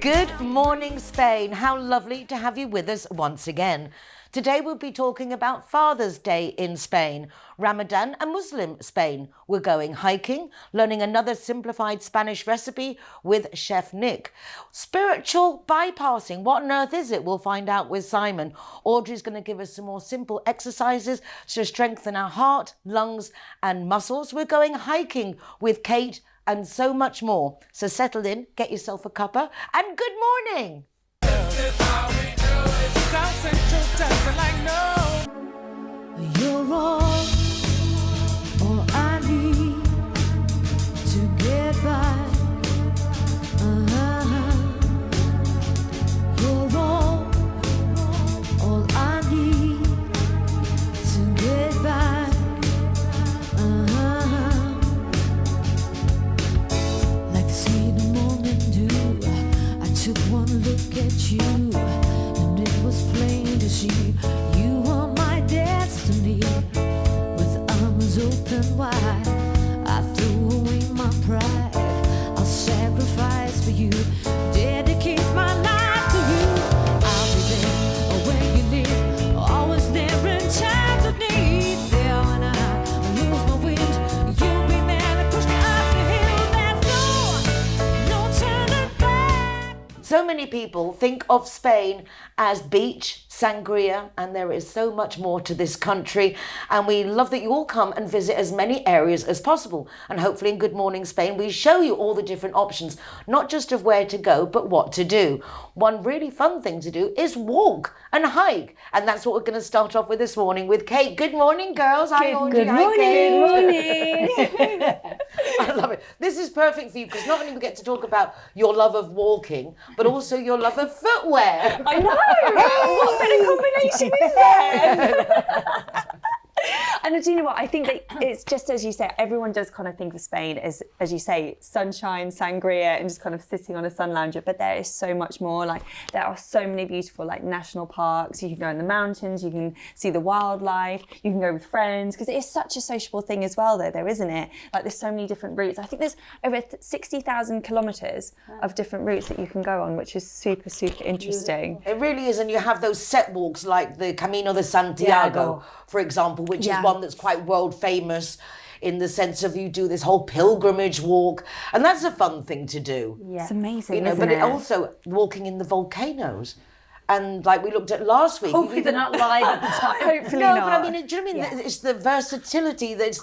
Good morning, Spain. How lovely to have you with us once again. Today we'll be talking about Father's Day in Spain, Ramadan and Muslim Spain. We're going hiking, learning another simplified Spanish recipe with Chef Nick. Spiritual bypassing, what on earth is it? We'll find out with Simon. Audrey's going to give us some more simple exercises to strengthen our heart, lungs and muscles. We're going hiking with Kate and so much more. So settle in, get yourself a cuppa, and good morning. You're all I need to get by. You're all I need to get by. Like the sweet morning dew, I took one look at you, and it was plain to see you are my destiny. With arms open wide, I threw away my pride. I'll sacrifice for you, dedicate my life to you. I'll be there where you live, always there in times of need. There when I lose my wind, you'll be there to push me up the hill. There's no turning back. So many people think of Spain as beach, sangria, and there is so much more to this country. And we love that you all come and visit as many areas as possible. And hopefully in Good Morning Spain, we show you all the different options, not just of where to go, but what to do. One really fun thing to do is walk and hike. And that's what we're going to start off with this morning with Kate. Good morning, girls. Hi, Audrey. Good Hi, morning. Kate. Good morning. I love it. This is perfect for you because not only we get to talk about your love of walking, but also your love of footwear. I know. What better combination is there? And do you know what? I think that it's just as you say, everyone does kind of think of Spain as you say, sunshine, sangria, and just kind of sitting on a sun lounger. But there is so much more. Like there are so many beautiful like national parks. You can go in the mountains. You can see the wildlife. You can go with friends because it is such a sociable thing as well, though, isn't it? Like there's so many different routes. I think there's over 60,000 kilometres of different routes that you can go on, which is super, super interesting. It really is, and you have those set walks like the Camino de Santiago, for example, which is one that's quite world famous in the sense of you do this whole pilgrimage walk, and that's a fun thing to do. Yeah. It's amazing, but isn't it? Also walking in the volcanoes. And like we looked at last week. Hopefully they're not live at the time. Hopefully no, not. but I mean, do you know what I mean? It's the versatility. It's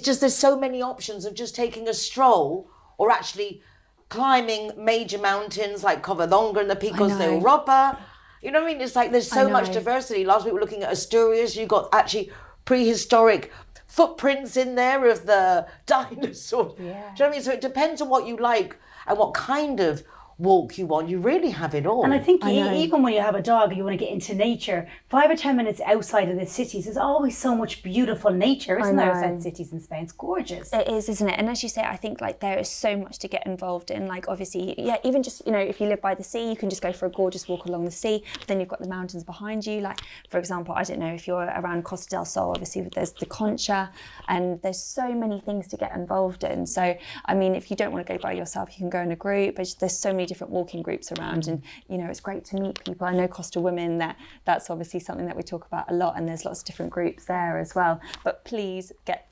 just there's so many options of just taking a stroll or actually climbing major mountains like Covadonga and the Picos Europa. You know what I mean? It's like there's so much diversity. Last week we were looking at Asturias. You got actually prehistoric footprints in there of the dinosaurs. Yeah. Do you know what I mean? So it depends on what you like and what kind of walk you want. You really have it all. And I think even when you have a dog and you want to get into nature, 5 or 10 minutes outside of the cities, there's always so much beautiful nature, isn't there, outside cities in Spain? It's gorgeous. It is, isn't it? And as you say, I think like there is so much to get involved in. Like obviously, even just, if you live by the sea, you can just go for a gorgeous walk along the sea, but then you've got the mountains behind you. Like, for example, I don't know if you're around Costa del Sol, obviously there's the Concha, and there's so many things to get involved in. So, I mean, if you don't want to go by yourself, you can go in a group, but there's so many different walking groups around, and it's great to meet people. I know Costa Women, that's obviously something that we talk about a lot, and there's lots of different groups there as well. But please get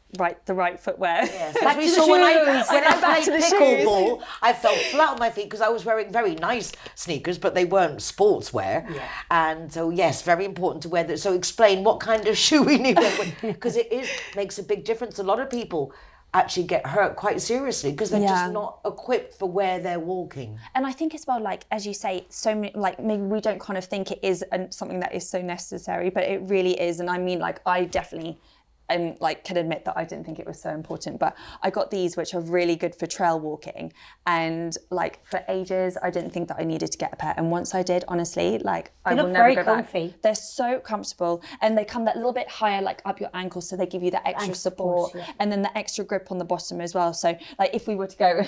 the right footwear. Yes, as we saw when I played pickleball, I fell flat on my feet because I was wearing very nice sneakers, but they weren't sportswear. Yeah. And so yes, very important to wear that. So explain what kind of shoe we need, because it makes a big difference. A lot of people actually get hurt quite seriously because they're just not equipped for where they're walking. And I think as well, like as you say, so many, like maybe we don't kind of think it is something that is so necessary, but it really is. And I mean, like I definitely and like can admit that I didn't think it was so important, but I got these which are really good for trail walking, and like for ages I didn't think that I needed to get a pair, and once I did, honestly, like I will never go back. They're so comfortable, and they come that little bit higher, like up your ankles, so they give you that extra support, and then the extra grip on the bottom as well. So like if we were to go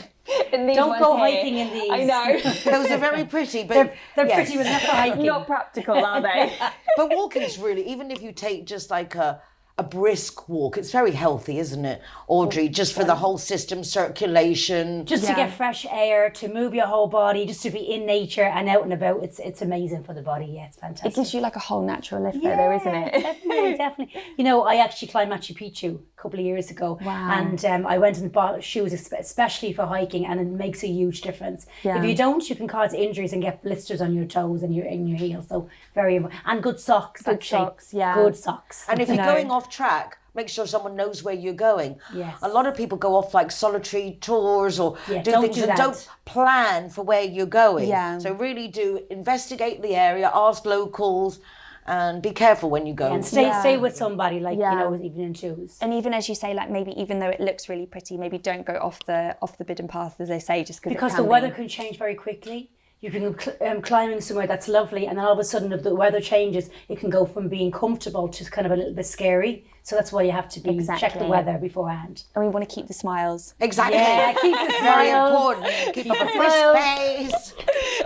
in these, don't go hiking in these. I know those are very pretty, but they're pretty, but not for hiking. Not practical, are they? But walking is really, even if you take just like a a brisk walk. It's very healthy, isn't it, Audrey? Just for the whole system, circulation. Just to get fresh air, to move your whole body, just to be in nature and out and about. It's amazing for the body. Yeah, it's fantastic. It gives you like a whole natural lift there, isn't it? Definitely. You know, I actually climbed Machu Picchu a couple of years ago. Wow. And I went and bought shoes especially for hiking, and it makes a huge difference. Yeah. If you don't, you can cause injuries and get blisters on your toes and your heels. So very important. And good socks. Good socks, yeah. Good socks. And if you're going off track, make sure someone knows where you're going. Yes. A lot of people go off like solitary tours or do don't things do and that. don't plan for where you're going. Yeah. So really do investigate the area, ask locals, and be careful when you go. And stay with somebody, like, you know, even in twos. And even as you say, like maybe even though it looks really pretty, maybe don't go off the beaten path, as they say, just because the weather can change very quickly. You can go climbing somewhere that's lovely, and then all of a sudden, if the weather changes, it can go from being comfortable to kind of a little bit scary. So that's why you have to check the weather beforehand. And we want to keep the smiles. Exactly. Yeah, keep the Very smiles. important. Keep up a brisk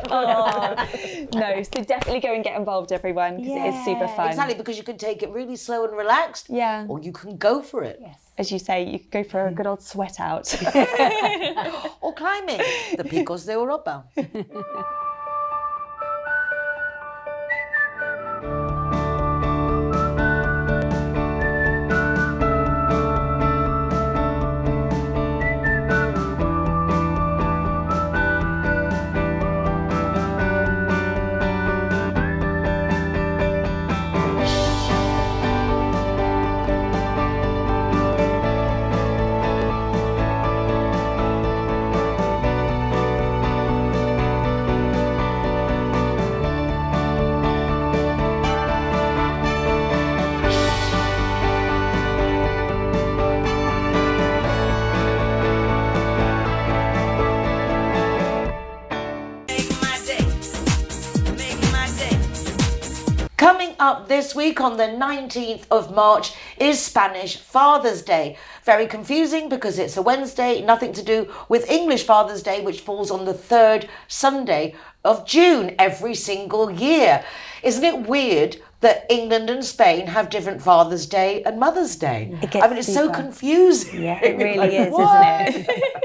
pace. No, so definitely go and get involved, everyone, because it is super fun. Exactly, because you can take it really slow and relaxed. Yeah. Or you can go for it. Yes. As you say, you could go for a good old sweat out. Or climbing the Picos Europa. Coming up this week on the 19th of March is Spanish Father's Day. Very confusing because it's a Wednesday, nothing to do with English Father's Day, which falls on the third Sunday of June every single year. Isn't it weird that England and Spain have different Father's Day and Mother's Day? I mean, it's so confusing. Yeah, it really is, what? isn't it?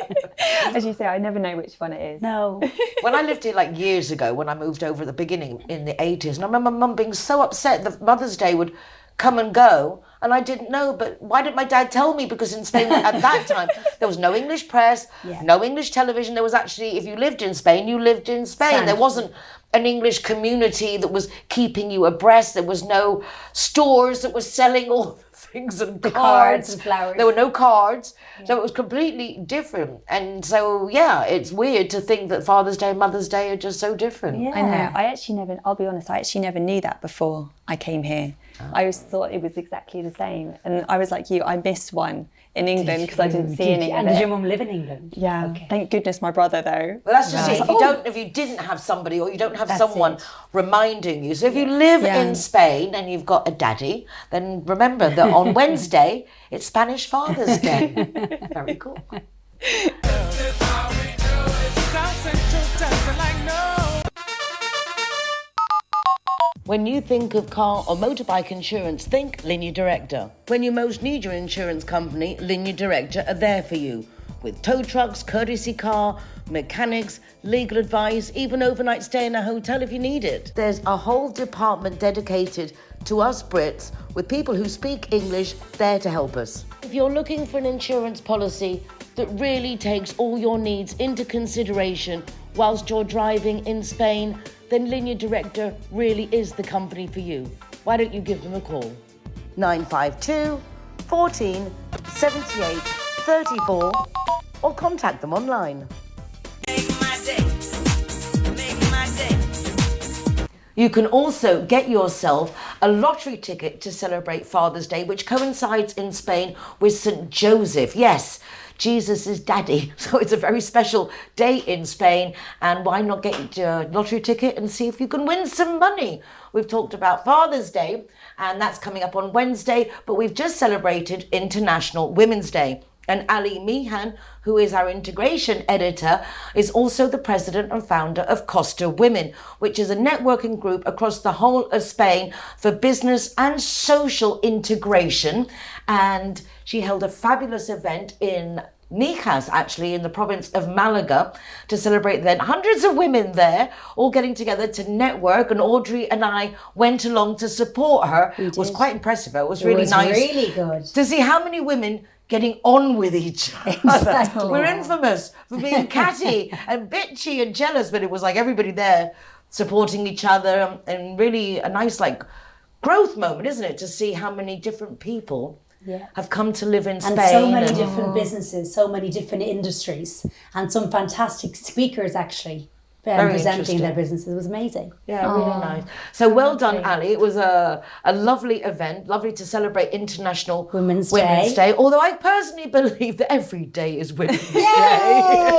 As you say, I never know which one it is. No. When I lived here like years ago, when I moved over at the beginning in the 80s, and I remember Mum being so upset that Mother's Day would come and go, and I didn't know, but why didn't my dad tell me? Because in Spain at that time, there was no English press, no English television. There was actually, if you lived in Spain, you lived in Spain. There wasn't an English community that was keeping you abreast. There was no stores that were selling all the things and cards and flowers. There were no cards. So it was completely different. And so, yeah, it's weird to think that Father's Day and Mother's Day are just so different. Yeah. I know. I actually never, I'll be honest, I actually never knew that before I came here. I always thought it was exactly the same. And I was like you, I missed one in England because I didn't see any of And it. did your mum live in England? Yeah. Okay. Thank goodness my brother though. Well, that's just it. If you didn't have somebody or you don't have someone reminding you. So if you live in Spain and you've got a daddy, then remember that on Wednesday, it's Spanish Father's Day. Very cool. When you think of car or motorbike insurance, think Linea Directa. When you most need your insurance company, Linea Directa are there for you. With tow trucks, courtesy car, mechanics, legal advice, even overnight stay in a hotel if you need it. There's a whole department dedicated to us Brits with people who speak English there to help us. If you're looking for an insurance policy that really takes all your needs into consideration whilst you're driving in Spain, then Linea Directa really is the company for you. Why don't you give them a call? 952 14 78 34 or contact them online. You can also get yourself a lottery ticket to celebrate Father's Day, which coincides in Spain with St. Joseph. Yes, Jesus' daddy. So it's a very special day in Spain. And why not get your lottery ticket and see if you can win some money? We've talked about Father's Day, and that's coming up on Wednesday, but we've just celebrated International Women's Day. And Ali Meehan, who is our Integration Editor, is also the president and founder of Costa Women, which is a networking group across the whole of Spain for business and social integration. And she held a fabulous event in Mijas, actually, in the province of Malaga, to celebrate then. Hundreds of women there, all getting together to network, and Audrey and I went along to support her. It was quite impressive. It was really nice. Really good. To see how many women getting on with each other. Exactly. We're infamous for being catty and bitchy and jealous, but it was like everybody there supporting each other, and really a nice growth moment, isn't it? To see how many different people have come to live in Spain. And so many different businesses, so many different industries, and some fantastic speakers actually presenting their businesses. It was amazing. Yeah, really nice. So well done, Ali. It was a lovely event, lovely to celebrate International Women's Day. Although I personally believe that every day is Women's Day.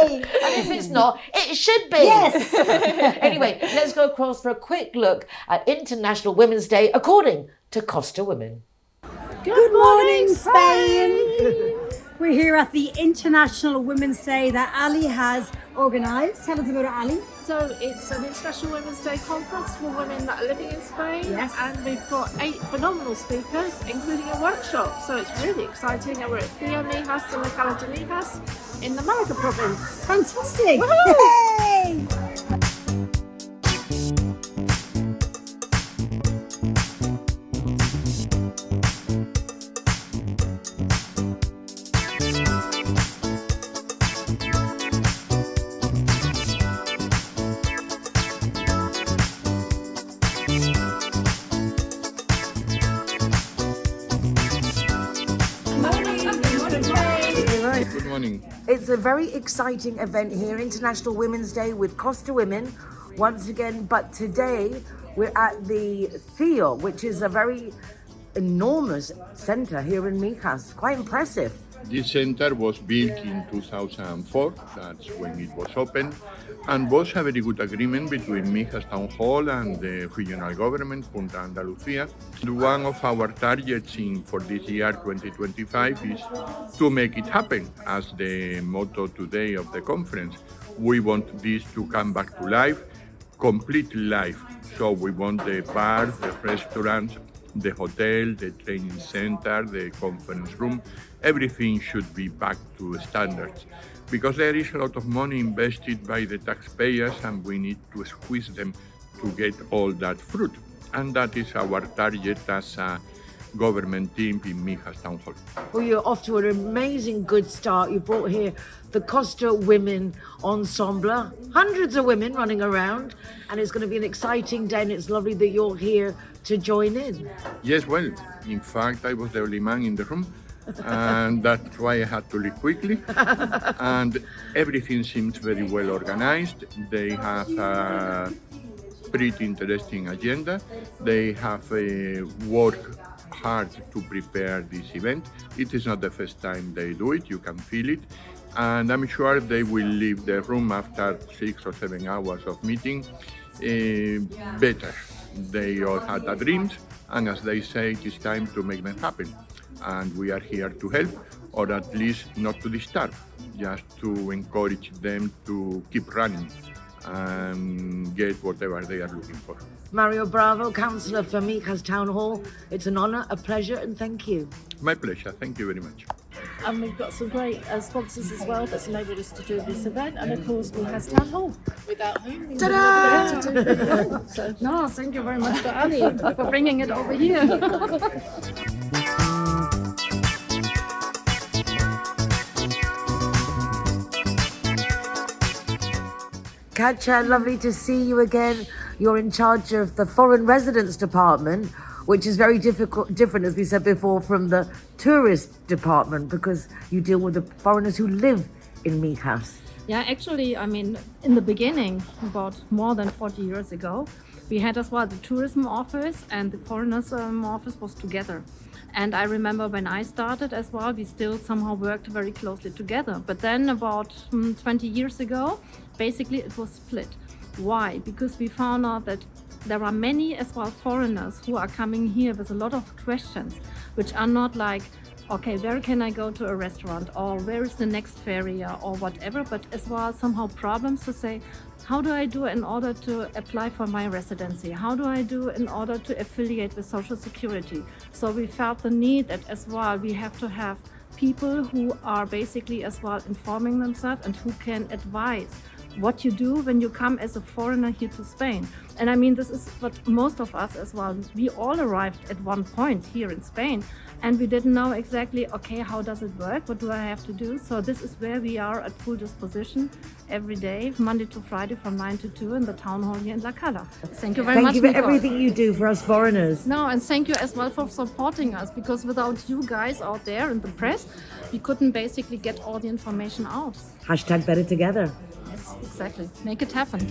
And if it's not, it should be. Yes. Anyway, let's go across for a quick look at International Women's Day according to Costa Women. Good morning, Spain! We're here at the International Women's Day that Ali has organised. Tell us about it, Ali. So it's an International Women's Day conference for women that are living in Spain. Yes. And we've got 8 phenomenal speakers, including a workshop. So it's really exciting. And we're at Mijas, the locality Mijas, in the Malaga province. Fantastic! Woohoo! Yay! Good morning. It's a very exciting event here, International Women's Day with Costa Women once again. But today we're at the Theo, which is a very enormous centre here in Mijas. Quite impressive. This center was built in 2004, that's when it was opened, and was a very good agreement between Mijas Town Hall and the regional government, Minute.Andalucía. One of our targets for this year, 2025, is to make it happen, as the motto today of the conference. We want this to come back to life, complete life. So we want the bars, the restaurants, the hotel, the training center, the conference room, everything should be back to standards. Because there is a lot of money invested by the taxpayers and we need to squeeze them to get all that fruit. And that is our target as a government team in Mijas Town Hall. Well, you're off to an amazing good start. You brought here the Costa Women Ensemble, hundreds of women running around, and it's going to be an exciting day, and it's lovely that you're here to join in. Yes, well, in fact, I was the only man in the room, and that's why I had to leave quickly. And everything seems very well organized. They have a pretty interesting agenda. They have worked hard to prepare this event. It is not the first time they do it, you can feel it. And I'm sure they will leave the room after 6 or 7 hours of meeting better. They all had their dreams, and as they say, it is time to make them happen. And we are here to help, or at least not to disturb, just to encourage them to keep running and get whatever they are looking for. Mario Bravo, Councillor for Mijas Town Hall. It's an honour, a pleasure, and thank you. My pleasure. Thank you very much. And we've got some great sponsors as well that's enabled us to do this event. And of course, Mijas Town Hall, without whom we wouldn't have been able to do the event. So, no, thank you very much to Ali for bringing it over here. Katja, lovely to see you again. You're in charge of the Foreign Residence Department, which is very different, as we said before, from the Tourist Department, because you deal with the foreigners who live in Mijas. Yeah, actually, I mean, in the beginning, about more than 40 years ago, we had as well the tourism office and the foreigners office was together. And I remember when I started as well, we still somehow worked very closely together. But then about 20 years ago, basically it was split. Why? Because we found out that there are many as well foreigners who are coming here with a lot of questions, which are not like okay, where can I go to a restaurant, or where is the next feria, or whatever, but as well somehow problems to say, how do I do in order to apply for my residency? How do I do in order to affiliate with Social Security? So we felt the need that as well we have to have people who are basically as well informing themselves and who can advise what you do when you come as a foreigner here to Spain. And I mean, this is what most of us as well, we all arrived at one point here in Spain and we didn't know exactly, okay, how does it work? What do I have to do? So this is where we are at full disposition every day, Monday to Friday from 9 to 2 in the town hall here in La Cala. Thank you very much, Thank you for Nicole. everything you do for us foreigners. No, and thank you as well for supporting us, because without you guys out there in the press, we couldn't basically get all the information out. Hashtag better together. Yes, exactly. Make it happen.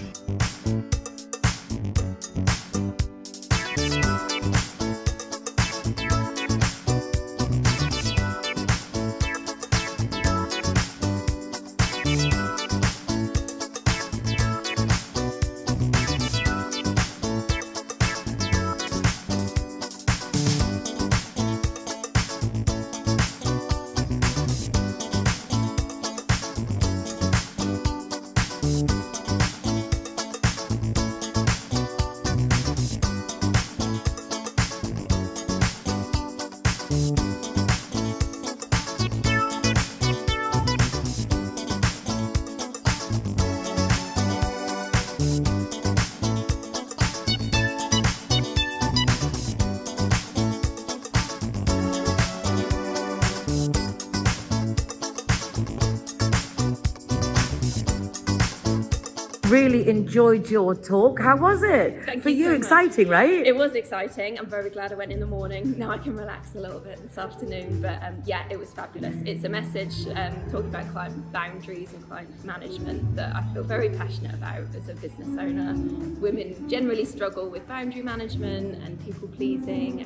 Really enjoyed your talk. How was it? Thank For you you, so much. exciting, right? It was exciting. I'm very glad I went in the morning. Now I can relax a little bit this afternoon. But yeah, it was fabulous. It's a message talking about client boundaries and client management that I feel very passionate about as a business owner. Women generally struggle with boundary management and people pleasing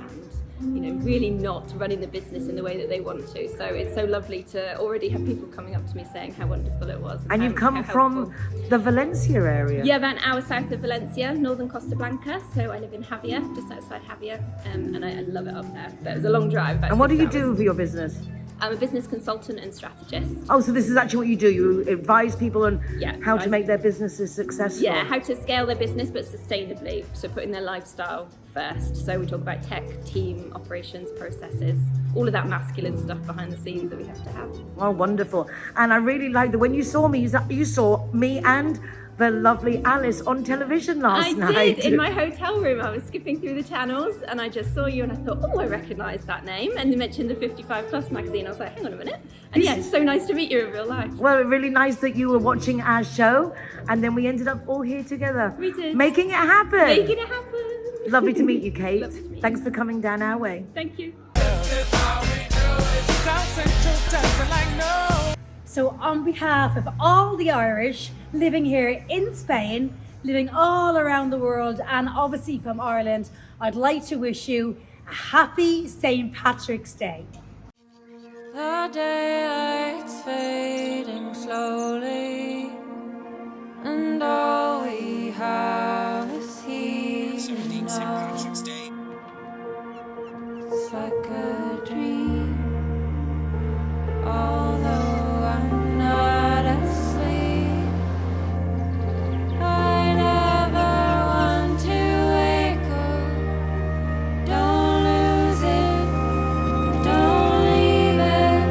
and really not running the business in the way that they want to. So it's so lovely to already have people coming up to me saying how wonderful it was. And you've come from the Valencia area. Yeah, about an hour south of Valencia, northern Costa Blanca. So I live in Javier, just outside Javier, and I love it up there. But it was a long drive. And what do you do for your business? I'm a business consultant and strategist. Oh, so this is actually what you do. You advise people on how to advise- make their businesses successful. Yeah, how to scale their business but sustainably. So putting their lifestyle first. So we talk about tech, team, operations, processes, all of that masculine stuff behind the scenes that we have to have. Oh, wonderful. And I really liked that when you saw me, you saw me and the lovely Alice on television last night. I did, in my hotel room. I was skipping through the channels and I just saw you and I thought, oh, I recognise that name. And you mentioned the 55 Plus magazine. I was like, hang on a minute. And yeah, it's so nice to meet you in real life. Well, really nice that you were watching our show and then we ended up all here together. We did. Making it happen. Making it happen. Lovely to meet you, Kate. Lovely to meet you. Thanks for coming down our way. Thank you. So on behalf of all the Irish living here in Spain, living all around the world and obviously from Ireland, I'd like to wish you a happy St. Patrick's Day. The daylight's fading slowly, and all we have is heat. It's like a dream, although I'm not asleep. I never want to wake up. Don't lose it, don't leave it.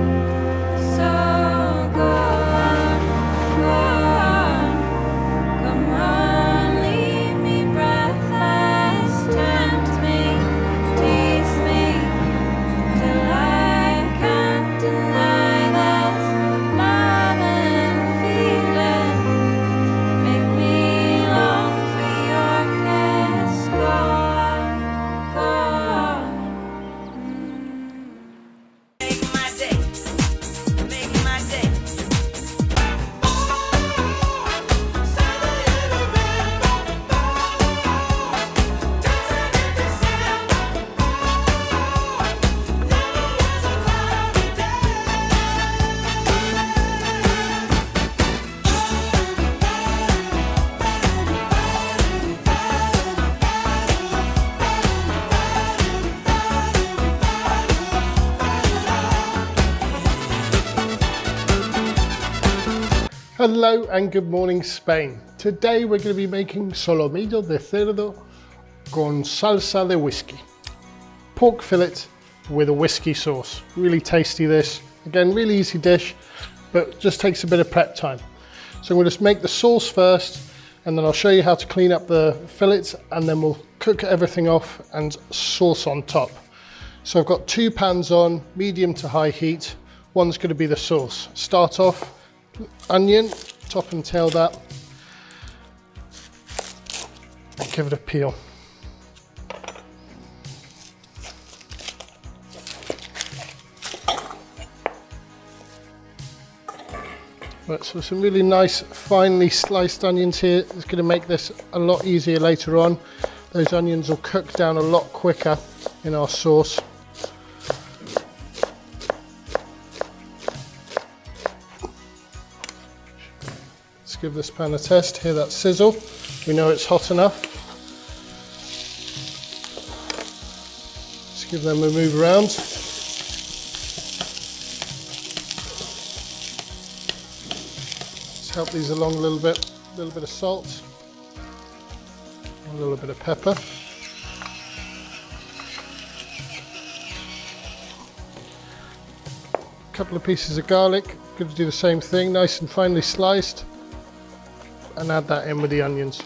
So go on, Hello and good morning, Spain. Today we're going to be making solomillo de cerdo con salsa de whiskey. Pork fillet with a whiskey sauce. Really tasty this. Again, really easy dish, but just takes a bit of prep time. So we'll just make the sauce first, and then I'll show you how to clean up the fillets, and then we'll cook everything off and sauce on top. So I've got 2 pans on, medium to high heat. One's going to be the sauce. Start off, onion, top and tail that. And give it a peel. Right, so some really nice, finely sliced onions here. It's going to make this a lot easier later on. Those onions will cook down a lot quicker in our sauce. Let's give this pan a test. Hear that sizzle? We know it's hot enough. Let's give them a move around. Let's help these along a little bit of salt, a little bit of pepper. A couple of pieces of garlic. Going to do the same thing, nice and finely sliced. And add that in with the onions.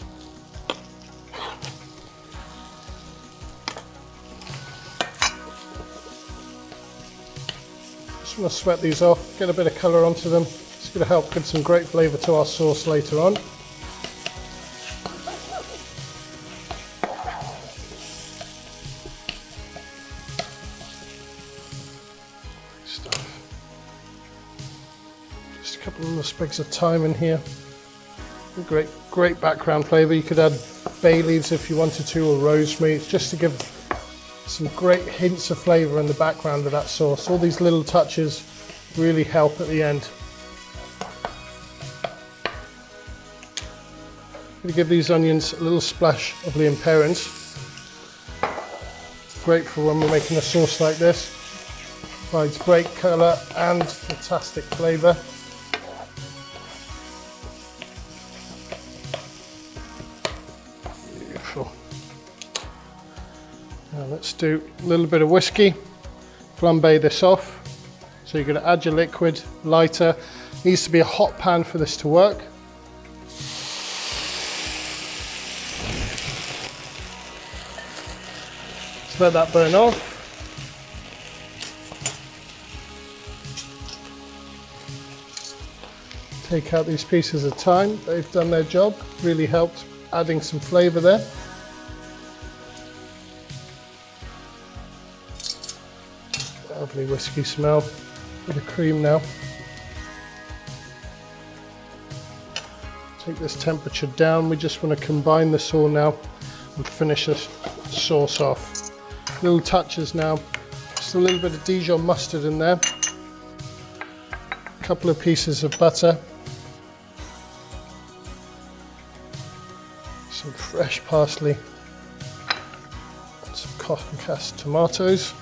Just want to sweat these off, get a bit of colour onto them. It's going to help give some great flavour to our sauce later on. Just a couple of little sprigs of thyme in here. Great background flavour. You could add bay leaves if you wanted to, or rosemary, just to give some great hints of flavour in the background of that sauce. All these little touches really help at the end. I'm going to give these onions a little splash of Lea and Perrins. Great for when we're making a sauce like this. Provides great colour and fantastic flavour. Now let's do a little bit of whiskey, flambe this off. So you're going to add your liquid, lighter. Needs to be a hot pan for this to work. Just let that burn off. Take out these pieces of thyme. They've done their job, really helped adding some flavour there. Lovely whiskey smell. Bit of cream now. Take this temperature down. We just want to combine this all now and finish this sauce off. Little touches now. Just a little bit of Dijon mustard in there. A couple of pieces of butter. Some fresh parsley. And some cotton cast tomatoes.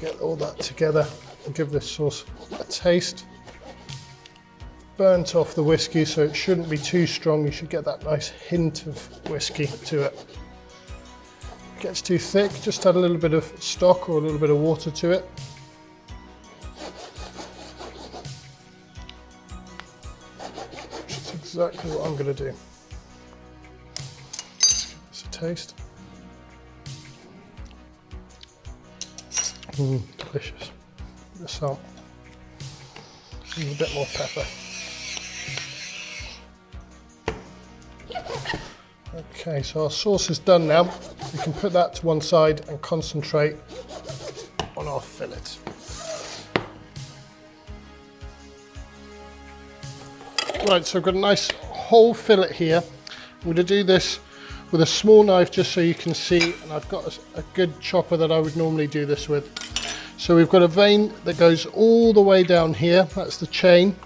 Get all that together and give this sauce a taste. Burnt off the whiskey, so it shouldn't be too strong. You should get that nice hint of whiskey to it. If it gets too thick, just add a little bit of stock or a little bit of water to it. Which is exactly what I'm going to do. Let's give this a taste. Delicious. The salt. And a bit more pepper. Okay, so our sauce is done now. We can put that to one side and concentrate on our fillet. Right, so I've got a nice whole fillet here. I'm going to do this with a small knife just so you can see, and I've got a good chopper that I would normally do this with. So we've got a vein that goes all the way down here, that's the chain.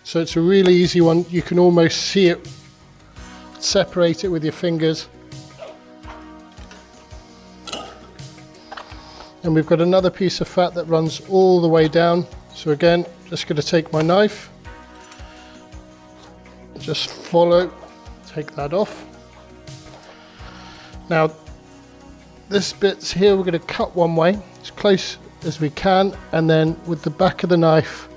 So it's a really easy one, you can almost see it, separate it with your fingers. And we've got another piece of fat that runs all the way down. So again, just going to take my knife, Just follow, take that off. Now, this bit's here, we're going to cut one way, as close as we can, and then with the back of the knife,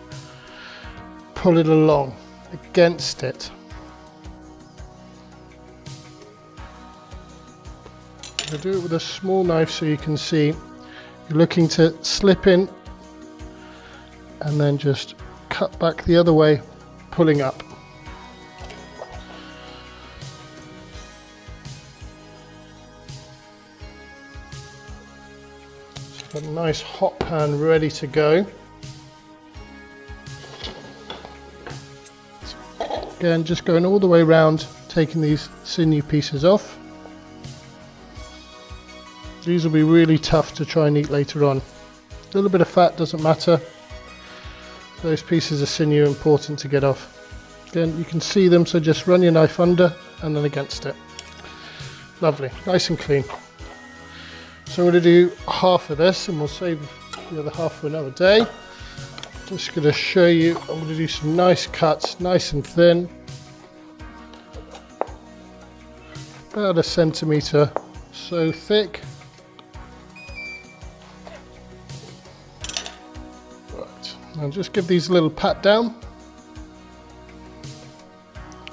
pull it along against it. I'll do it with a small knife so you can see. You're looking to slip in and then just cut back the other way, pulling up. So a nice hot pan ready to go. Again, just going all the way around, taking these sinew pieces off. These will be really tough to try and eat later on. A little bit of fat doesn't matter. Those pieces of sinew are important to get off. Again, you can see them, so just run your knife under and then against it. Lovely, nice and clean. So I'm going to do half of this and we'll save the other half for another day. Just going to show you, I'm going to do some nice cuts, nice and thin. About 1 centimetre so thick. And just give these a little pat down.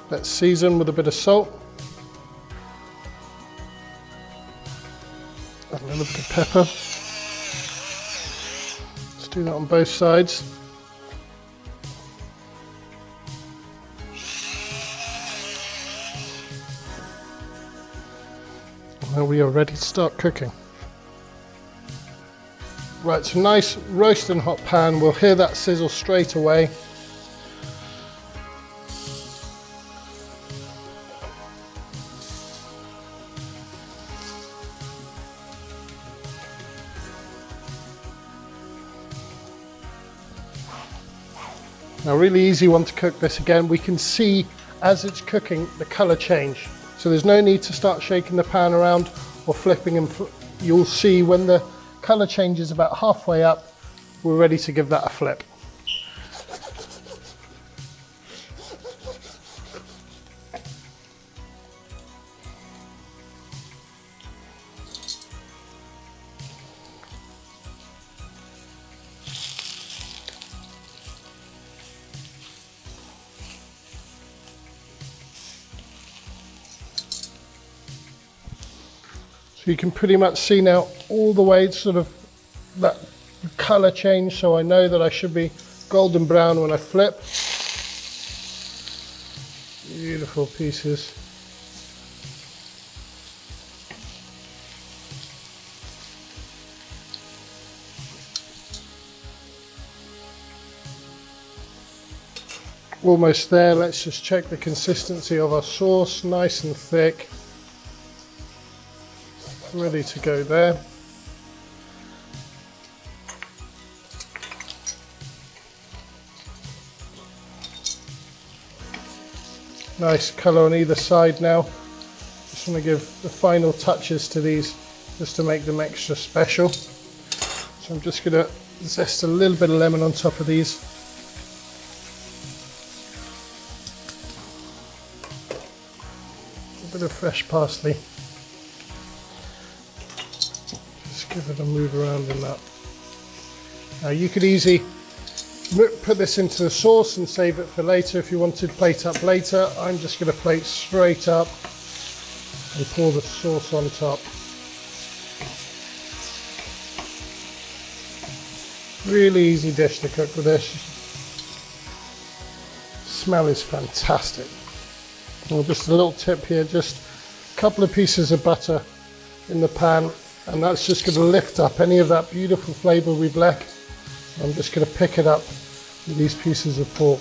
Let's season with a bit of salt. And a little bit of pepper. Let's do that on both sides. And now we are ready to start cooking. Right, so nice roasting hot pan, we'll hear that sizzle straight away. Now, really easy one to cook this. Again, we can see as it's cooking the colour change. So there's no need to start shaking the pan around or flipping, and you'll see when the colour changes about halfway up, we're ready to give that a flip. So you can pretty much see now all the way sort of that colour change, so I know that I should be golden brown when I flip. Beautiful pieces. Almost there. Let's just check the consistency of our sauce, nice and thick. Ready to go there. Nice colour on either side now. Just want to give the final touches to these just to make them extra special. So I'm just going to zest a little bit of lemon on top of these. A bit of fresh parsley. Give it a move around in that. Now you could easily put this into the sauce and save it for later if you wanted to plate up later. I'm just going to plate straight up and pour the sauce on top. Really easy dish to cook with this. Smell is fantastic. Well, just a little tip here, just a couple of pieces of butter in the pan. And that's just going to lift up any of that beautiful flavour we've left. I'm just going to pick it up with these pieces of pork.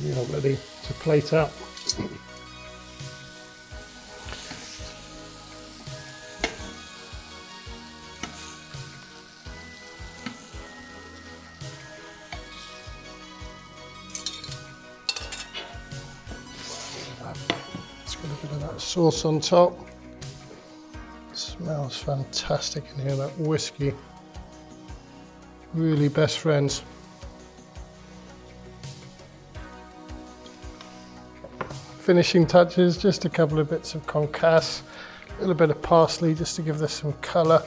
We are ready to plate up. Sauce on top. Smells fantastic in here, that whiskey. Really best friends. Finishing touches, just a couple of bits of concasse, a little bit of parsley just to give this some colour,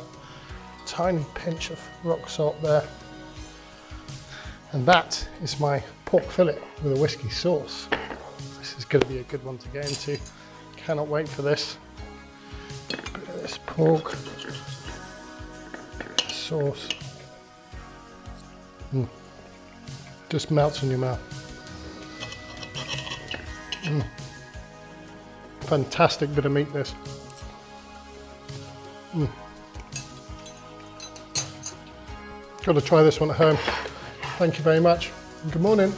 tiny pinch of rock salt there. And that is my pork fillet with a whiskey sauce. This is going to be a good one to get into. Cannot wait for this. A bit of this pork, sauce. Just melts in your mouth. Fantastic bit of meat this. Got to try this one at home. Thank you very much. Good morning.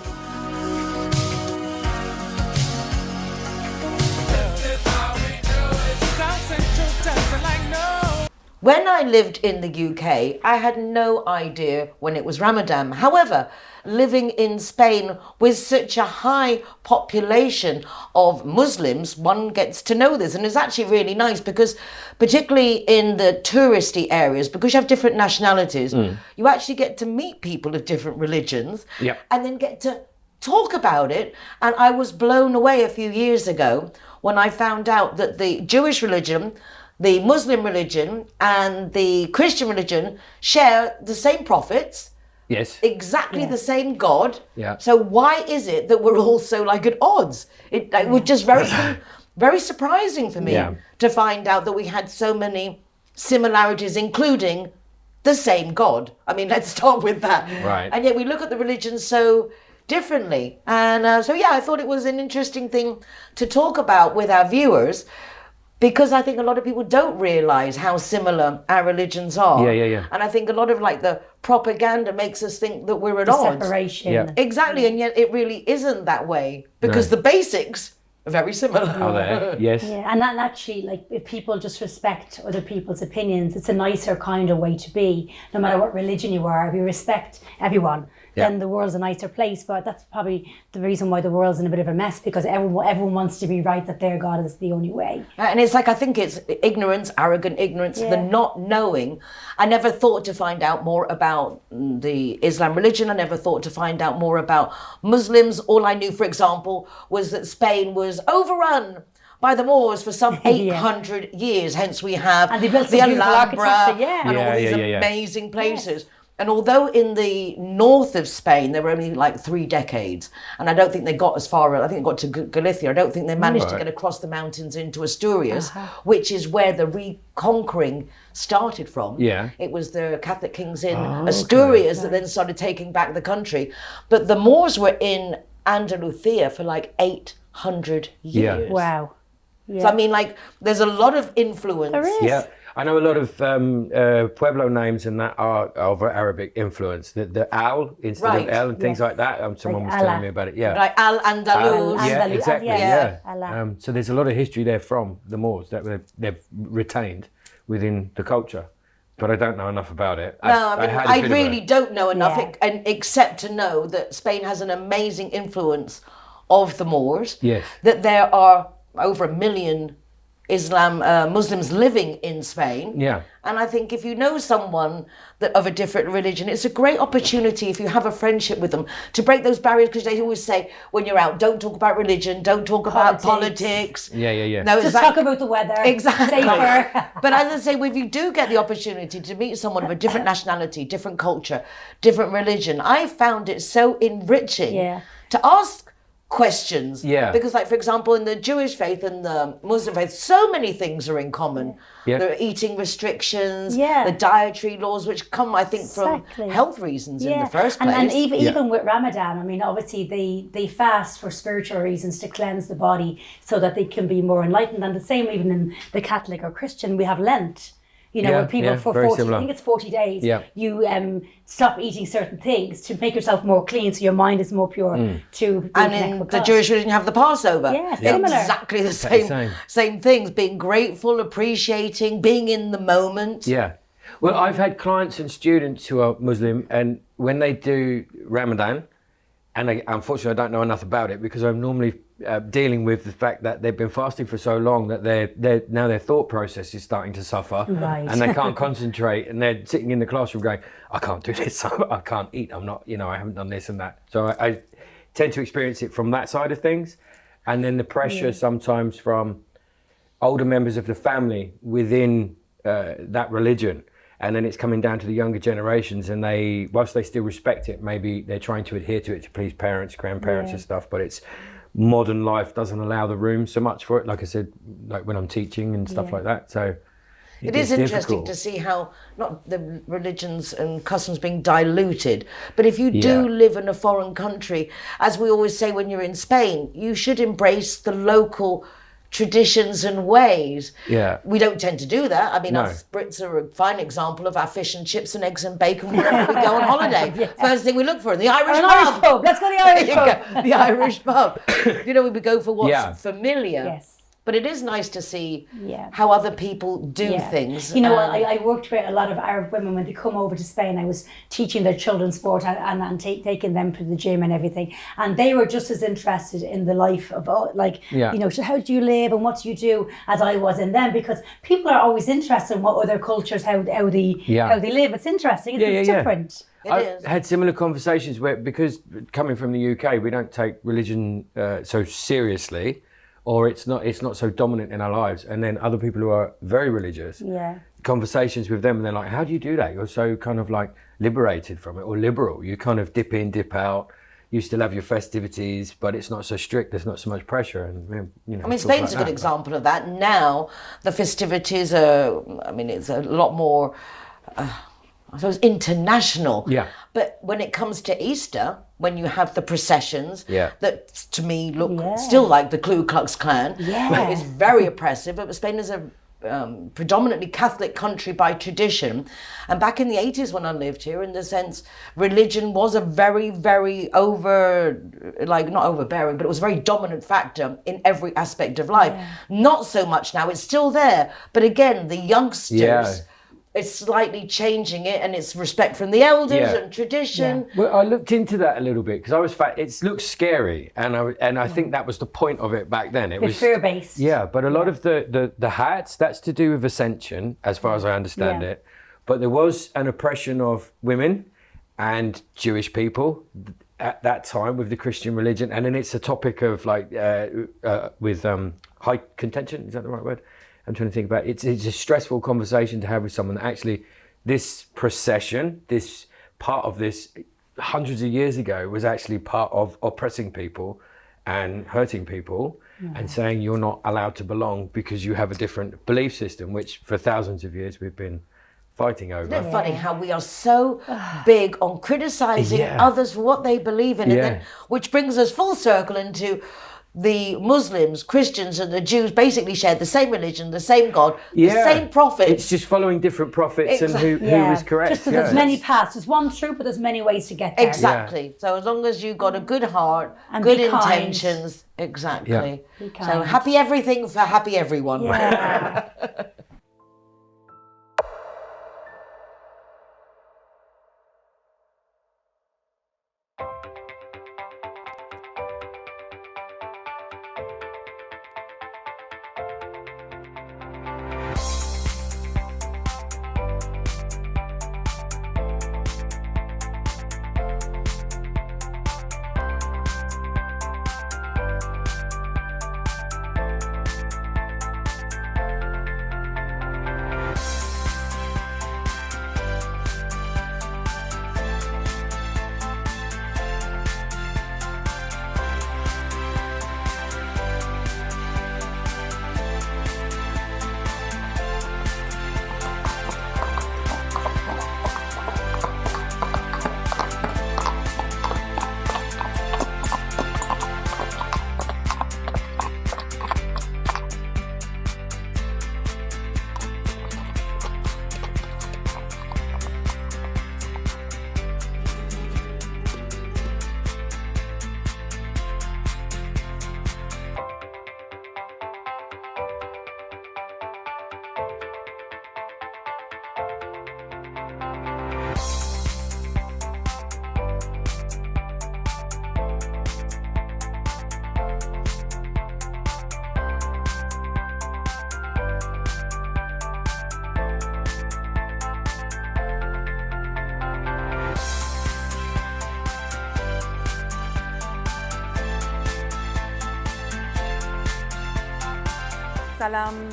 When I lived in the UK, I had no idea when it was Ramadan. However, living in Spain with such a high population of Muslims, one gets to know this. And it's actually really nice because particularly in the touristy areas, because you have different nationalities, you actually get to meet people of different religions and then get to talk about it. And I was blown away a few years ago when I found out that the Jewish religion, the Muslim religion and the Christian religion share the same prophets. Yes. Exactly the same God. Yeah. So why is it that we're all so like at odds? It was just very surprising for me to find out that we had so many similarities, including the same God. I mean, let's start with that. Right. And yet we look at the religions so differently. And so, I thought it was an interesting thing to talk about with our viewers, because I think a lot of people don't realise how similar our religions are. Yeah. And I think a lot of like the propaganda makes us think that we're at odds. Separation. Yeah. Exactly, and yet it really isn't that way, because the basics are very similar. Are there? Yes. Yeah, and that actually, like, if people just respect other people's opinions, it's a nicer kind of way to be. No matter what religion you are, if you respect everyone, then the world's a nicer place. But that's probably the reason why the world's in a bit of a mess, because everyone wants to be right, that their God is the only way. And it's like, I think it's ignorance, arrogant ignorance, the not knowing. I never thought to find out more about the Islam religion. I never thought to find out more about Muslims. All I knew, for example, was that Spain was overrun by the Moors for some 800 years. Hence we have And they built the some beautiful Alhambra architecture, and all these amazing places. And although in the north of Spain, there were only like 3 decades, and I don't think they got as far, I think it got to Galicia, I don't think they managed to get across the mountains into Asturias, which is where the reconquering started from. Yeah. It was the Catholic kings in Asturias that then started taking back the country. But the Moors were in Andalucía for like 800 years. Wow. So I mean, like, there's a lot of influence. There is. Yeah. I know a lot of Pueblo names and that are of Arabic influence. The owl instead of El and things like that. Someone was telling me about it. Yeah. Like Al-Andalus. Yeah, exactly. Yeah. Allah. So there's a lot of history there from the Moors that they've retained within the culture. But I don't know enough about it. No, I really don't know enough, except to know that Spain has an amazing influence of the Moors. Yes. That there are over 1 million Muslims living in Spain. Yeah. And I think if you know someone that of a different religion, it's a great opportunity, if you have a friendship with them, to break those barriers, because they always say when you're out, don't talk about religion, don't talk about politics. Yeah. No, Just talk about the weather. Exactly. Safer. But as I say, if you do get the opportunity to meet someone of a different nationality, different culture, different religion, I found it so enriching to ask questions. Yeah. Because, like, for example, in the Jewish faith and the Muslim faith, so many things are in common. Yeah. There are eating restrictions, the dietary laws, which come, I think, from health reasons in the first place. And even with Ramadan, I mean, obviously they fast for spiritual reasons, to cleanse the body so that they can be more enlightened. And the same even in the Catholic or Christian, we have Lent. You know, where people for 40, I think it's 40 days, you stop eating certain things to make yourself more clean, so your mind is more pure to be And in the Jewish religion, you have the Passover. Yeah, similar. Exactly the same things. Being grateful, appreciating, being in the moment. Yeah. Well, I've had clients and students who are Muslim, and when they do Ramadan, and unfortunately I don't know enough about it because I'm normally dealing with the fact that they've been fasting for so long that now their thought process is starting to suffer, and they can't concentrate, and they're sitting in the classroom going, I can't do this, I can't eat, I'm not, I haven't done this and that. So I tend to experience it from that side of things, and then the pressure sometimes from older members of the family within that religion. And then it's coming down to the younger generations, and whilst they still respect it, maybe they're trying to adhere to it to please parents, grandparents and stuff, but it's modern life doesn't allow the room so much for it, like I said, like when I'm teaching and stuff like that. So it is interesting to see how not the religions and customs being diluted, but if you do live in a foreign country, as we always say when you're in Spain, you should embrace the local traditions and ways. We don't tend to do that. I mean, us Brits are a fine example of our fish and chips and eggs and bacon wherever we go on holiday. First thing we look for, the Irish pub. Let's go to the Irish pub. The Irish pub. We would go for what's familiar. But it is nice to see how other people do things. I worked with a lot of Arab women when they come over to Spain. I was teaching their children's sport and taking them to the gym and everything. And they were just as interested in the life of, so how do you live and what do you do, as I was in them, because people are always interested in what other cultures, how they live. It's interesting. It's different. I had similar conversations where, because coming from the UK, we don't take religion so seriously, or it's not so dominant in our lives. And then other people who are very religious, conversations with them, and they're like, how do you do that? You're so kind of like liberated from it, or liberal. You kind of dip in, dip out. You still have your festivities, but it's not so strict. There's not so much pressure. And I mean, Spain's a good example of that. Now the festivities are, it's a lot more, I suppose, international. But when it comes to Easter, when you have the processions that to me look still like the Ku Klux Klan, it's very oppressive. But Spain is a predominantly Catholic country by tradition. And back in the 80s when I lived here, in the sense, religion was a very, very not overbearing, but it was a very dominant factor in every aspect of life. Not so much now, it's still there. But again, the youngsters, it's slightly changing it, and it's respect from the elders and tradition. Well, I looked into that a little bit because it looks scary, and I think that was the point of it back then. It was fear-based. Yeah, but a lot of the hats, that's to do with ascension, as far as I understand it. But there was an oppression of women and Jewish people at that time with the Christian religion, and then it's a topic of with high contention. Is that the right word? I'm trying to think about it. It's a stressful conversation to have with someone that actually this procession, this part of this hundreds of years ago was actually part of oppressing people and hurting people and saying you're not allowed to belong because you have a different belief system, which for thousands of years we've been fighting over. Isn't it funny how we are so big on criticising others for what they believe in, and then, which brings us full circle into the Muslims, Christians and the Jews basically share the same religion, the same God, the same prophets. It's just following different prophets and who is correct. Just so there's many paths. There's one truth, but there's many ways to get there. Exactly. So as long as you've got a good heart, and good intentions. Exactly. So happy everything for happy everyone. Yeah. Salam.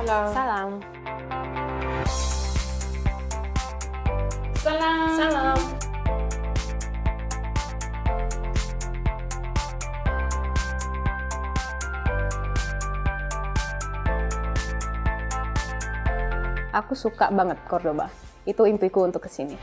Salam. Salam. Salam. Aku suka banget Cordoba. Itu impiku untuk kesini.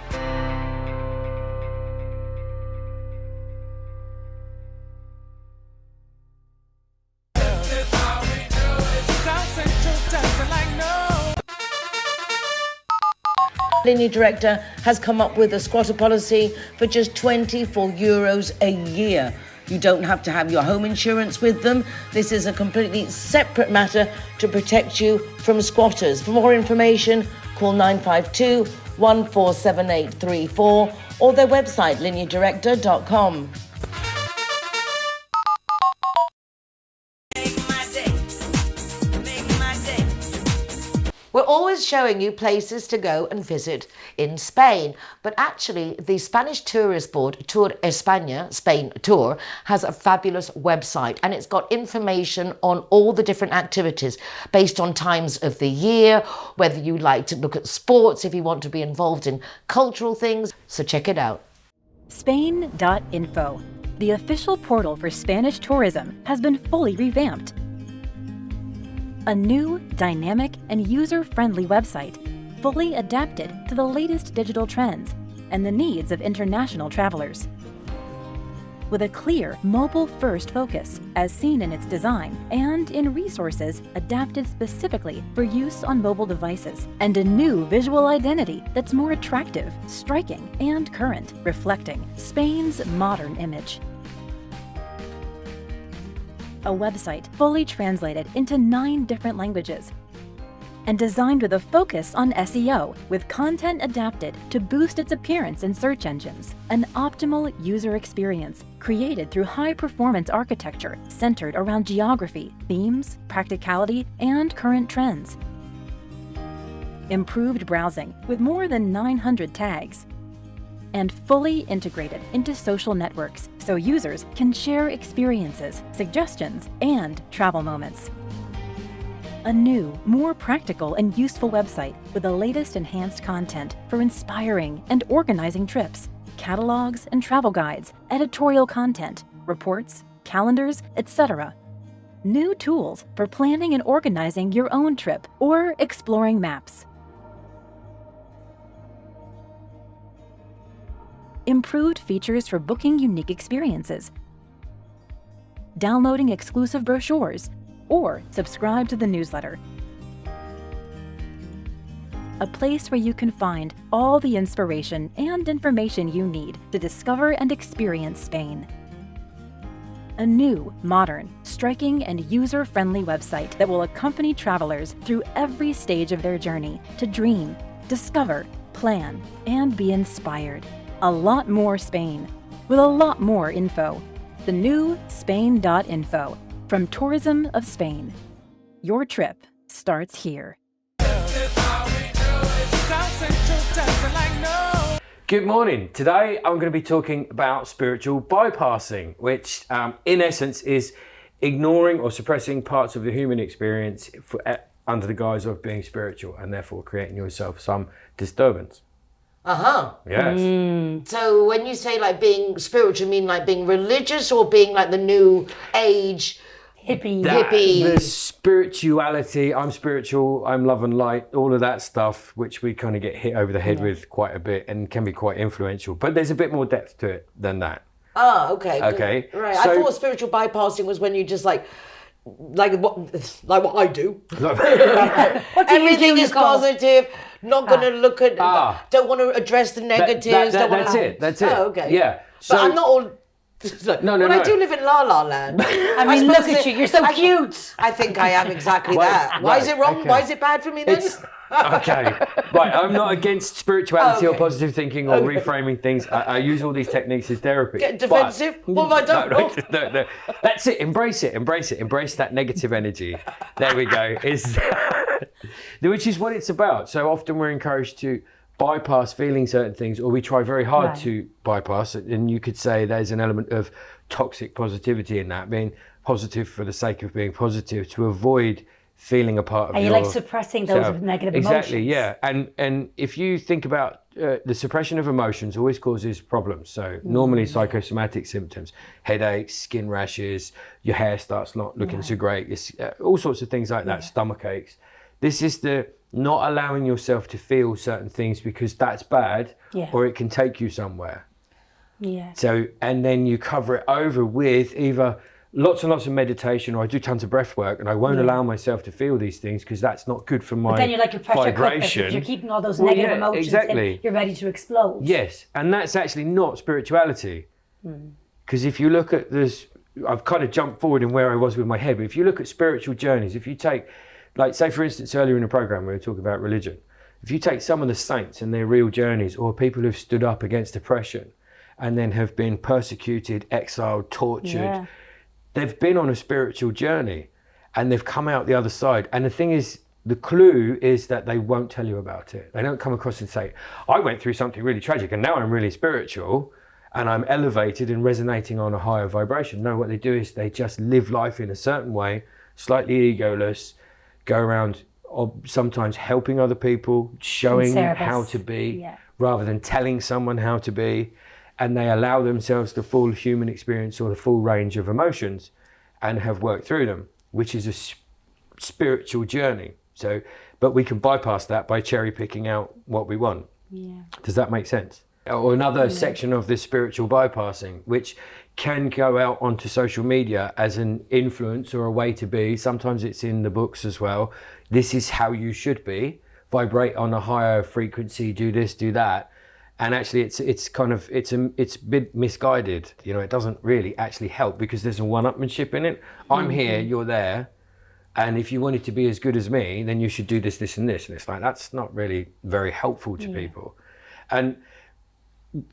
Linea Directa has come up with a squatter policy for just €24 a year. You don't have to have your home insurance with them. This is a completely separate matter to protect you from squatters. For more information, call 952 147834 or their website, lineadirecta.com. We're always showing you places to go and visit in Spain, but actually the Spanish tourist board, Tour España, Spain Tour, has a fabulous website and it's got information on all the different activities based on times of the year, whether you like to look at sports, if you want to be involved in cultural things, so check it out. Spain.info, the official portal for Spanish tourism, has been fully revamped. A new, dynamic, and user-friendly website, fully adapted to the latest digital trends and the needs of international travelers. With a clear, mobile-first focus, as seen in its design, and in resources adapted specifically for use on mobile devices, and a new visual identity that's more attractive, striking, and current, reflecting Spain's modern image. A website fully translated into 9 different languages and designed with a focus on SEO, with content adapted to boost its appearance in search engines. An optimal user experience created through high-performance architecture centered around geography, themes, practicality, and current trends. Improved browsing with more than 900 tags. And fully integrated into social networks so users can share experiences, suggestions, and travel moments. A new, more practical and useful website with the latest enhanced content for inspiring and organizing trips, catalogs and travel guides, editorial content, reports, calendars, etc. New tools for planning and organizing your own trip or exploring maps. Improved features for booking unique experiences, downloading exclusive brochures, or subscribe to the newsletter. A place where you can find all the inspiration and information you need to discover and experience Spain. A new, modern, striking, and user-friendly website that will accompany travelers through every stage of their journey to dream, discover, plan, and be inspired. A lot more Spain, with a lot more info. The new Spain.info from Tourism of Spain. Your trip starts here. Good morning. Today I'm going to be talking about spiritual bypassing, which in essence is ignoring or suppressing parts of the human experience under the guise of being spiritual, and therefore creating yourself some disturbance. Yes. So when you say like being spiritual, you mean like being religious or being like the new age hippie? The spirituality, I'm spiritual, I'm love and light, all of that stuff, which we kind of get hit over the head with quite a bit and can be quite influential. But there's a bit more depth to it than that. Oh, okay. Okay. Right. So, I thought spiritual bypassing was when you just like what I do. Everything is positive. Not going to look at. Don't want to address the negatives. That's it. Oh, okay. Yeah. So, but I'm not all I do live in La La Land. I mean, look at you. You're so cute. I think I am exactly that. Why is it wrong? Okay. Why is it bad for me then? Okay, right. I'm not against spirituality or positive thinking or reframing things. I use all these techniques as therapy. Get defensive? What have I done? No. That's it. Embrace it. Embrace that negative energy. There we go. Which is what it's about. So often we're encouraged to bypass feeling certain things, or we try very hard to bypass it. And you could say there's an element of toxic positivity in that, being positive for the sake of being positive, to avoid feeling a part of and you're like suppressing those negative emotions. Exactly, yeah. And if you think about the suppression of emotions always causes problems. So normally psychosomatic symptoms, headaches, skin rashes, your hair starts not looking so great, all sorts of things like that, stomach aches. This is the not allowing yourself to feel certain things because that's bad, or it can take you somewhere. Yeah. So, and then you cover it over with either lots and lots of meditation, or I do tons of breath work, and I won't allow myself to feel these things because that's not good for my But then you're like your pressure vibration. cooker. You're keeping all those negative emotions exactly. in. You're ready to explode. Yes, and that's actually not spirituality. Because if you look at this, I've kind of jumped forward in where I was with my head, but if you look at spiritual journeys, if you take, like say for instance earlier in the program we were talking about religion, if you take some of the saints and their real journeys, or people who've stood up against oppression and then have been persecuted, exiled, tortured, they've been on a spiritual journey and they've come out the other side. And the thing is, the clue is that they won't tell you about it. They don't come across and say, I went through something really tragic and now I'm really spiritual and I'm elevated and resonating on a higher vibration. No, what they do is they just live life in a certain way, slightly egoless, go around sometimes helping other people, showing how to be, rather than telling someone how to be. And they allow themselves the full human experience or the full range of emotions and have worked through them, which is a spiritual journey. So, but we can bypass that by cherry picking out what we want. Yeah. Does that make sense? Or another section of this spiritual bypassing, which can go out onto social media as an influence or a way to be. Sometimes it's in the books as well. This is how you should be. Vibrate on a higher frequency, do this, do that. And actually it's a bit misguided. You know, it doesn't really actually help because there's a one-upmanship in it. I'm here, you're there. And if you wanted to be as good as me, then you should do this, this and this. And it's like, that's not really very helpful to people. And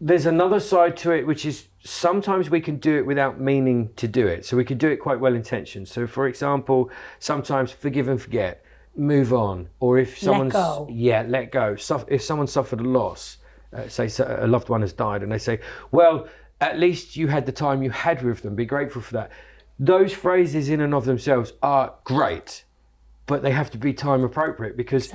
there's another side to it, which is sometimes we can do it without meaning to do it. So we can do it quite well intentioned. So for example, sometimes forgive and forget, move on. Or if someone's, let go. If someone suffered a loss, say a loved one has died and they say, well, at least you had the time you had with them, be grateful for that. Those phrases in and of themselves are great, but they have to be time appropriate because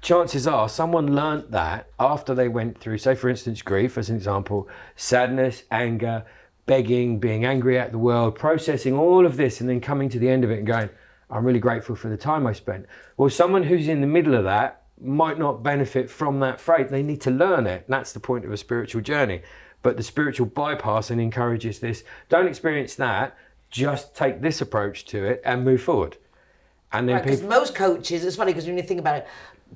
chances are someone learnt that after they went through, say for instance, grief as an example, sadness, anger, begging, being angry at the world, processing all of this and then coming to the end of it and going, I'm really grateful for the time I spent. Well, someone who's in the middle of that might not benefit from that phrase. They need to learn it. That's the point of a spiritual journey. But the spiritual bypassing encourages this. Don't experience that. Just take this approach to it and move forward. And then because most coaches, it's funny because when you think about it,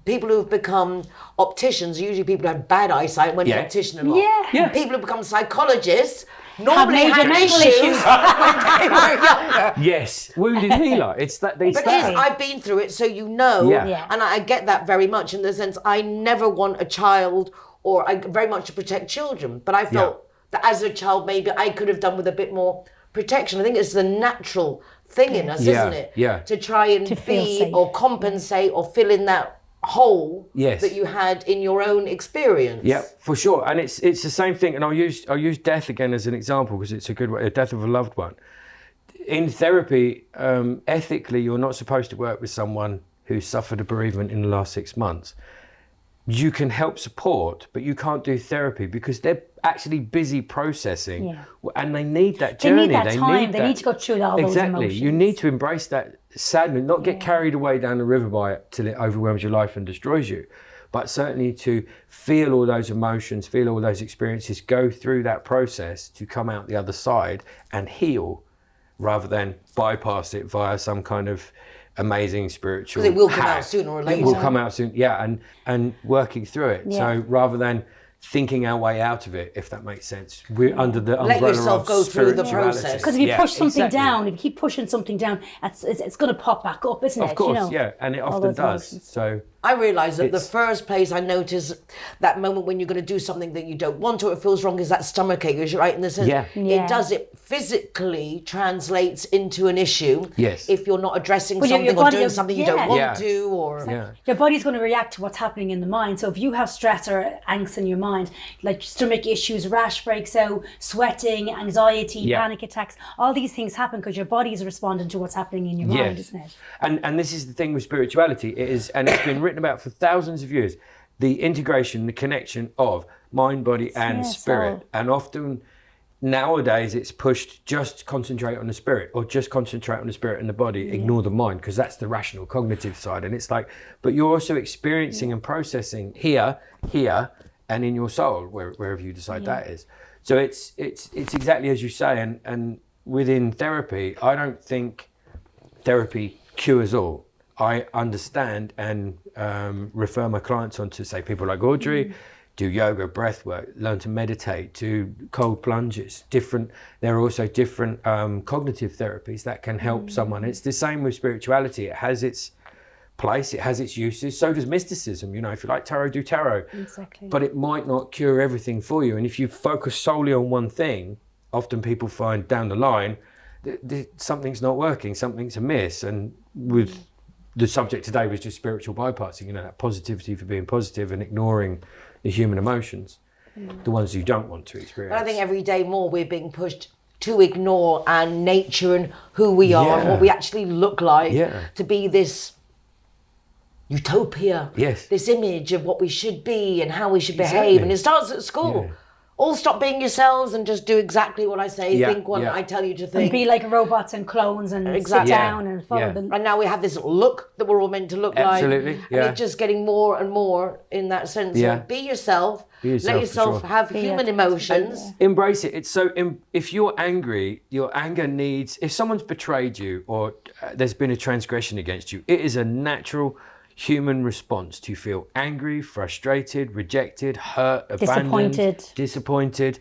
people who've become opticians, usually people who had bad eyesight went to optician a lot. People who become psychologists normally had mental issues when they were younger. Yes, wounded healer. It's that. I've been through it, so you know, and I get that very much in the sense I never want a child, or I very much to protect children, but I felt that as a child maybe I could have done with a bit more protection. I think it's the natural thing in us, isn't it? Yeah. To try and be or compensate or fill in that hole that you had in your own experience. Yeah, for sure. And it's the same thing. And I'll use death again as an example because it's a good way, the death of a loved one. In therapy, ethically, you're not supposed to work with someone who suffered a bereavement in the last 6 months. You can help support, but you can't do therapy because they're actually busy processing and they need that journey. They need that time. They need to go through all those emotions. You need to embrace that sadness, not get carried away down the river by it till it overwhelms your life and destroys you, but certainly to feel all those emotions, feel all those experiences, go through that process to come out the other side and heal rather than bypass it via some kind of amazing spiritual because it will come out sooner or later. It will come out soon, and working through it. So rather than thinking our way out of it, if that makes sense. We're under the umbrella Let yourself of go through the spirituality. process. Because if you push something down, if you keep pushing something down, it's going to pop back up, isn't it? Of course, yeah, and it often does. Emotions. So I realise that the first place I notice that moment when you're going to do something that you don't want or it feels wrong is that stomach ache, is right? In the sense, it does, it physically translates into an issue. Yes. If you're not addressing Well, your something or body- doing something you don't want Yeah. to, or Your body's going to react to what's happening in the mind. So if you have stress or angst in your mind, like stomach issues, rash breaks out, sweating, anxiety, panic attacks, all these things happen because your body is responding to what's happening in your mind, isn't it? And this is the thing with spirituality. It is, and it's been written about for thousands of years, the integration, the connection of mind, body, and spirit. And often nowadays it's pushed just concentrate on the spirit, or just concentrate on the spirit and the body, ignore the mind, because that's the rational cognitive side. And it's like, but you're also experiencing and processing here, and in your soul, wherever you decide that is. So it's exactly as you say. And within therapy, I don't think therapy cures all. I understand and refer my clients on to, say, people like Audrey, do yoga, breath work, learn to meditate, do cold plunges. There are also different cognitive therapies that can help someone. It's the same with spirituality. It has its place, it has its uses. So does mysticism. You know, if you like tarot, do tarot. Exactly. But it might not cure everything for you. And if you focus solely on one thing, often people find down the line something's not working, something's amiss. And with the subject today was just spiritual bypassing, you know, that positivity for being positive and ignoring the human emotions, the ones you don't want to experience. But I think every day more we're being pushed to ignore our nature and who we are and what we actually look like, to be this utopia, this image of what we should be and how we should behave. And it starts at school. All stop being yourselves and just do exactly what I say, think what I tell you to think. And be like robots and clones and sit down and follow them. And now we have this look that we're all meant to look like. And it's just getting more and more in that sense. So be yourself, let yourself have human emotions. Embrace it. It's so, if you're angry, your anger needs, if someone's betrayed you or there's been a transgression against you, it is a natural human response to feel angry, frustrated, rejected, hurt, abandoned, disappointed.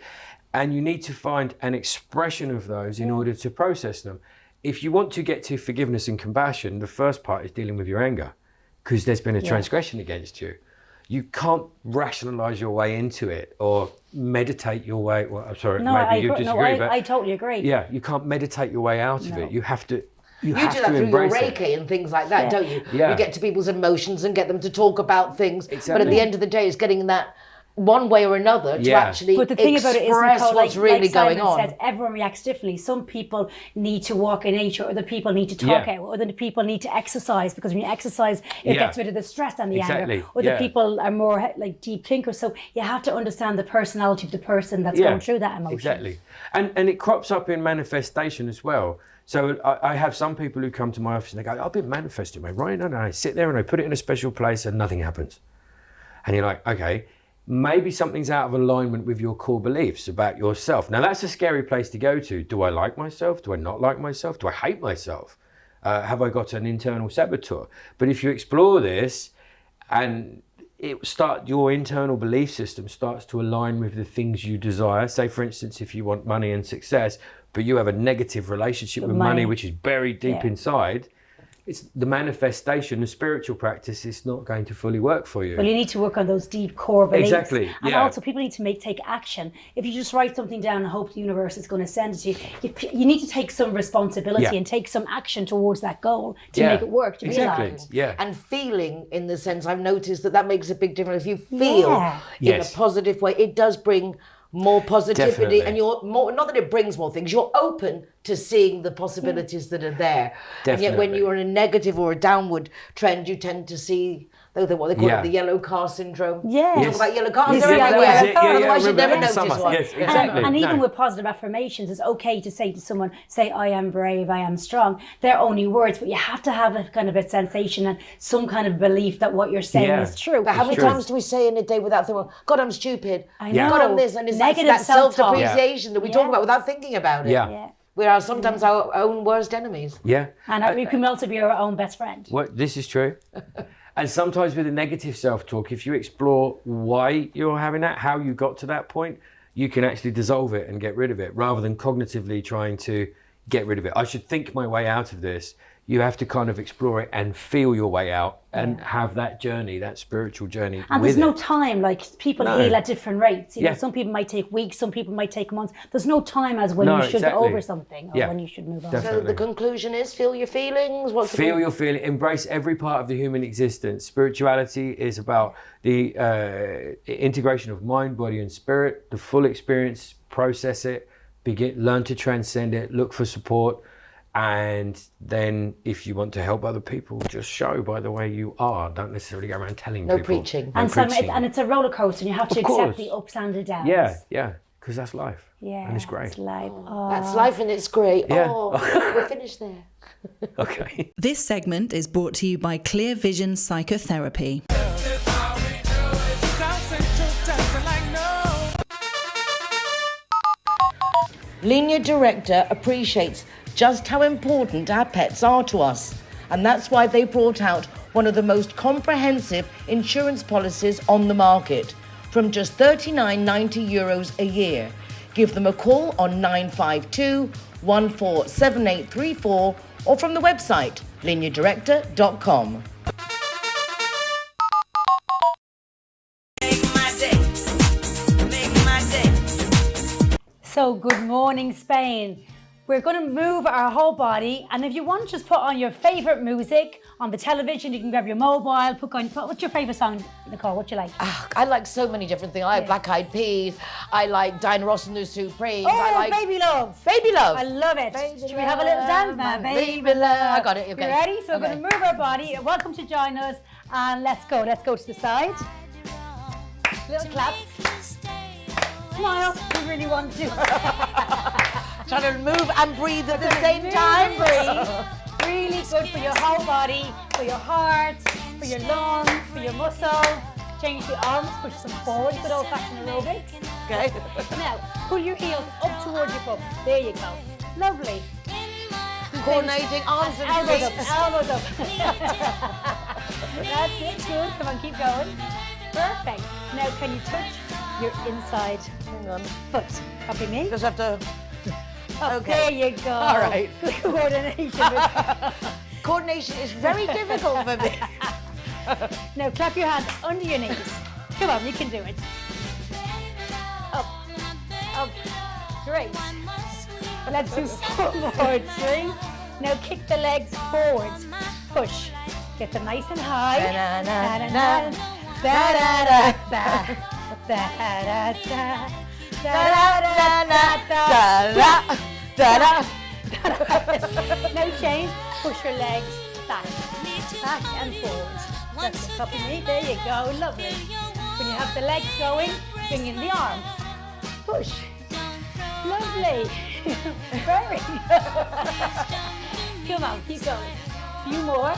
And you need to find an expression of those in order to process them. If you want to get to forgiveness and compassion, the first part is dealing with your anger, because there's been a transgression against you. You can't rationalize your way into it or meditate your way. Well, I'm sorry, maybe you disagree, but I totally agree. Yeah, you can't meditate your way out of it. You have to. You do that through your Reiki and things like that, don't you? Yeah. You get to people's emotions and get them to talk about things. But at the end of the day, it's getting that one way or another to actually But the thing express about it is, Nicole, what's really like going Simon on. says, everyone reacts differently. Some people need to walk in nature, other people need to talk out, other people need to exercise, because when you exercise, it gets rid of the stress and the anger. Other people are more like deep thinkers. So you have to understand the personality of the person that's going through that emotion. Exactly. And it crops up in manifestation as well. So I have some people who come to my office and they go, I've been manifesting, mate, right? And I sit there and I put it in a special place and nothing happens. And you're like, okay, maybe something's out of alignment with your core beliefs about yourself. Now that's a scary place to go to. Do I like myself? Do I not like myself? Do I hate myself? Have I got an internal saboteur? But if you explore this and your internal belief system starts to align with the things you desire. Say, for instance, if you want money and success, but you have a negative relationship with money, which is buried deep inside, it's the manifestation, the spiritual practice is not going to fully work for you. Well, you need to work on those deep core beliefs. Exactly. And also people need to take action. If you just write something down and hope the universe is going to send it to you, you need to take some responsibility and take some action towards that goal to make it work, to be aligned. And feeling, in the sense, I've noticed that makes a big difference. If you feel in a positive way, it does bring more positivity. And you're more, not that it brings more things, you're open to seeing the possibilities that are there. And yet when you're in a negative or a downward trend, you tend to see what they call it, the yellow car syndrome. You talk about yellow cars, they're everywhere. Otherwise you'd never notice one. Yes, exactly. And even with positive affirmations, it's okay to say to someone, say, I am brave, I am strong. They're only words, but you have to have a kind of a sensation and some kind of belief that what you're saying is true. But how many times do we say in a day without thinking, God, I'm stupid, I know. God, I'm this, and it's that self-depreciation that we talk about without thinking about it. We are sometimes our own worst enemies. And we can also be our own best friend. This is true. And sometimes with the negative self-talk, if you explore why you're having that, how you got to that point, you can actually dissolve it and get rid of it rather than cognitively trying to get rid of it. I should think my way out of this. You have to kind of explore it and feel your way out and have that journey, that spiritual journey. And with there's no it. time, like people heal at different rates. You know, Yeah. some people might take weeks, some people might take months. There's no time as when you should get over something or when you should move on. Definitely. So the conclusion is feel your feelings. Feel your feeling, embrace every part of the human existence. Spirituality is about the integration of mind, body and spirit, the full experience, process it, learn to transcend it, look for support. And then if you want to help other people, just show by the way you are. Don't necessarily go around telling people. Preaching. And it's a roller coaster and you have to accept the ups and the downs. Yeah, because that's life. Yeah, and it's great. It's life. That's life and it's great. Yeah. Oh, we're finished there. Okay. This segment is brought to you by Clear Vision Psychotherapy. Linea Directa appreciates just how important our pets are to us, and that's why they brought out one of the most comprehensive insurance policies on the market from just €39.90 a year. Give them a call on 952 147834 or from the website lineadirecta.com. So good morning, Spain. We're going to move our whole body, and if you want, just put on your favourite music on the television. You can grab your mobile, what's your favourite song, Nicole? What you like? I like so many different things. I like Black Eyed Peas. I like Diana Ross and the Supremes. Oh, I like Baby Love. Baby Love. I love it. Should we have a little dance now? Baby Love. I got it. Okay. You ready? So we're going to move our body. Welcome to join us, and let's go. Let's go to the side. Little claps. Smile. You really want to. Trying to move and breathe at the same time. Breathe. Really good for your whole body, for your heart, for your lungs, for your muscles. Change the arms, push them forward. Good old-fashioned aerobics. Okay. Now, pull your heels up towards your bum. There you go. Lovely. Coordinating arms and elbows feet. up, elbows up. That's it. Good. Come on, keep going. Perfect. Now, can you touch your inside foot? Copy me. Just have to. Okay. There you go. All right. Good coordination. Coordination is very difficult for me. Now clap your hands under your knees. Come on, you can do it. Up, up. Great. Let's do some more. 3. Now kick the legs forward. Push. Get them nice and high. Da da da da da da da da. No change. Push your legs back and forward. That's it. Copy me. There you go. Lovely. When you have the legs going, bring in the arms. Push. Lovely. Very. Come on, keep going. A few more.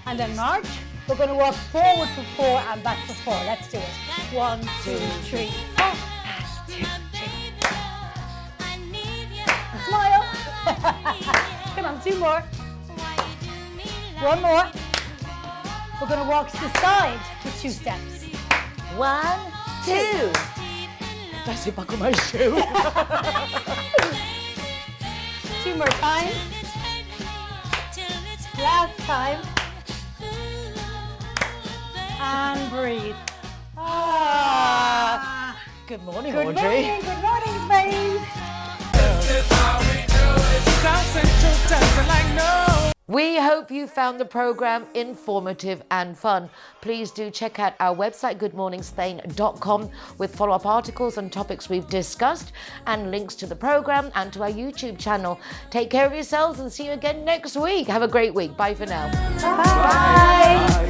And then march. We're going to walk forward for 4 and back for 4. Let's do it. 1, 2, 3, 4. 2, 3. Smile. Come on, 2 more. 1 more. We're going to walk to the side with 2 steps. 1, 2. That's it, buckle my shoe. 2 more times. Last time. And breathe. Good morning, Good Audrey. morning, good morning, Spain. We hope you found the program informative and fun. Please do check out our website, goodmorningspain.com, with follow-up articles and topics we've discussed and links to the program and to our YouTube channel. Take care of yourselves and see you again next week. Have a great week. Bye for now. Bye.